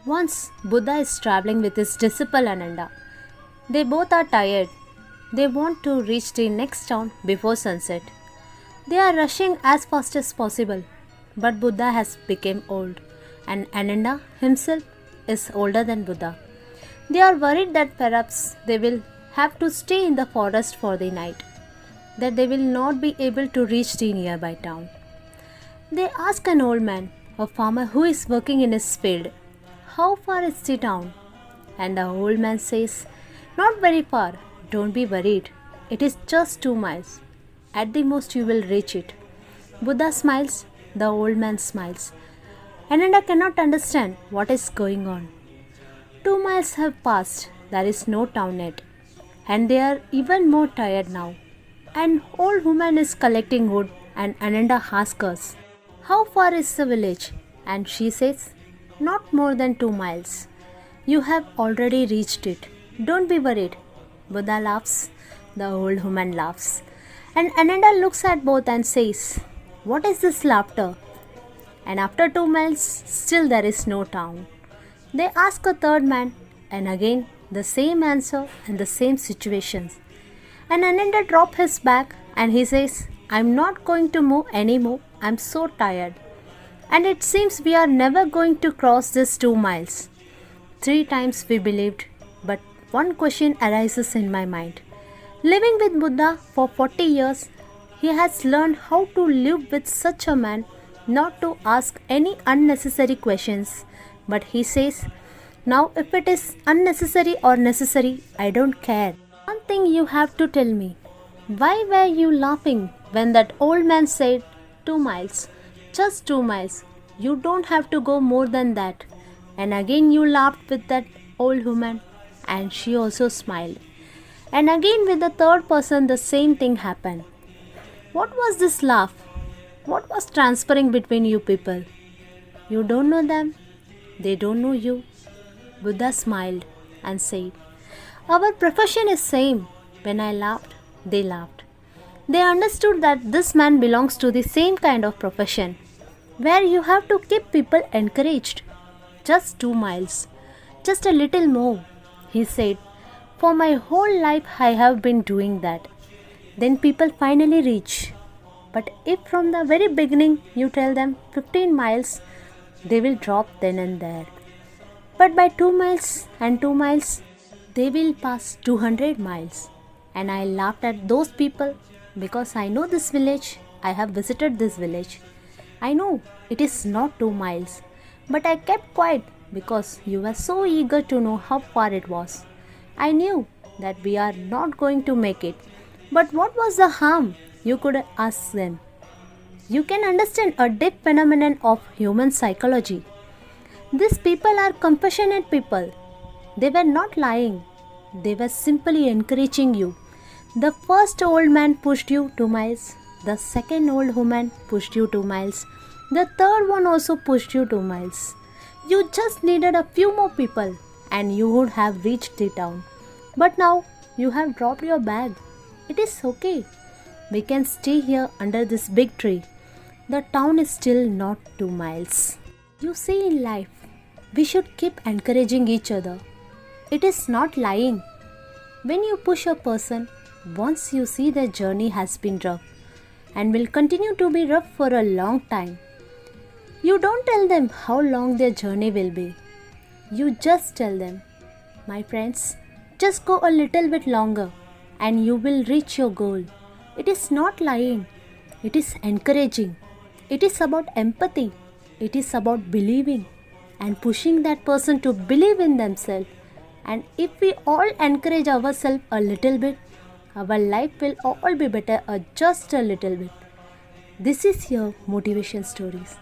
Once Buddha is traveling with his disciple Ananda. They both are tired. They want to reach the next town before sunset. They are rushing as fast as possible. But Buddha has become old and Ananda himself is older than Buddha. They are worried that perhaps they will have to stay in the forest for the night, that they will not be able to reach the nearby town. They ask an old man, a farmer who is working in his field, how far is the town? And the old man says, not very far, don't be worried. It is just 2 miles. At the most you will reach it. Buddha smiles, the old man smiles. Ananda cannot understand what is going on. 2 miles have passed, there is no town yet. And they are even more tired now. An old woman is collecting wood and Ananda asks us, how far is the village? And she says, not more than 2 miles. You have already reached it. Don't be worried. Buddha laughs. The old woman laughs. And Ananda looks at both and says, what is this laughter? And after 2 miles, still there is no town. They ask a third man, and again the same answer and the same situations. And Ananda drops his bag and he says, I'm not going to move anymore. I'm so tired. And it seems we are never going to cross this 2 miles. 3 times we believed, but one question arises in my mind. Living with Buddha for 40 years, he has learned how to live with such a man, not to ask any unnecessary questions. But he says, now if it is unnecessary or necessary, I don't care. One thing you have to tell me. Why were you laughing when that old man said 2 miles? Just 2 miles. You don't have to go more than that. And again you laughed with that old woman and she also smiled. And again with the third person the same thing happened. What was this laugh? What was transferring between you people? You don't know them. They don't know you. Buddha smiled and said, our profession is same. When I laughed, they laughed. They understood that this man belongs to the same kind of profession, where you have to keep people encouraged. Just 2 miles, just a little more, he said. For my whole life I have been doing that. Then people finally reach. But if from the very beginning you tell them 15 miles, they will drop then and there. But by 2 miles and 2 miles, they will pass 200 miles. And I laughed at those people because I know this village. I have visited this village. I know it is not 2 miles, but I kept quiet because you were so eager to know how far it was. I knew that we are not going to make it. But what was the harm? You could ask them. You can understand a deep phenomenon of human psychology. These people are compassionate people. They were not lying. They were simply encouraging you. The first old man pushed you 2 miles. The second old woman pushed you 2 miles. The third one also pushed you 2 miles. You just needed a few more people and you would have reached the town. But now you have dropped your bag. It is okay. We can stay here under this big tree. The town is still not 2 miles. You see, in life, we should keep encouraging each other. It is not lying. When you push a person, once you see their journey has been rough and will continue to be rough for a long time, you don't tell them how long their journey will be. You just tell them, my friends, just go a little bit longer and you will reach your goal. It is not lying. It is encouraging. It is about empathy. It is about believing and pushing that person to believe in themselves. And if we all encourage ourselves a little bit, our life will all be better just a little bit. This is your motivation stories.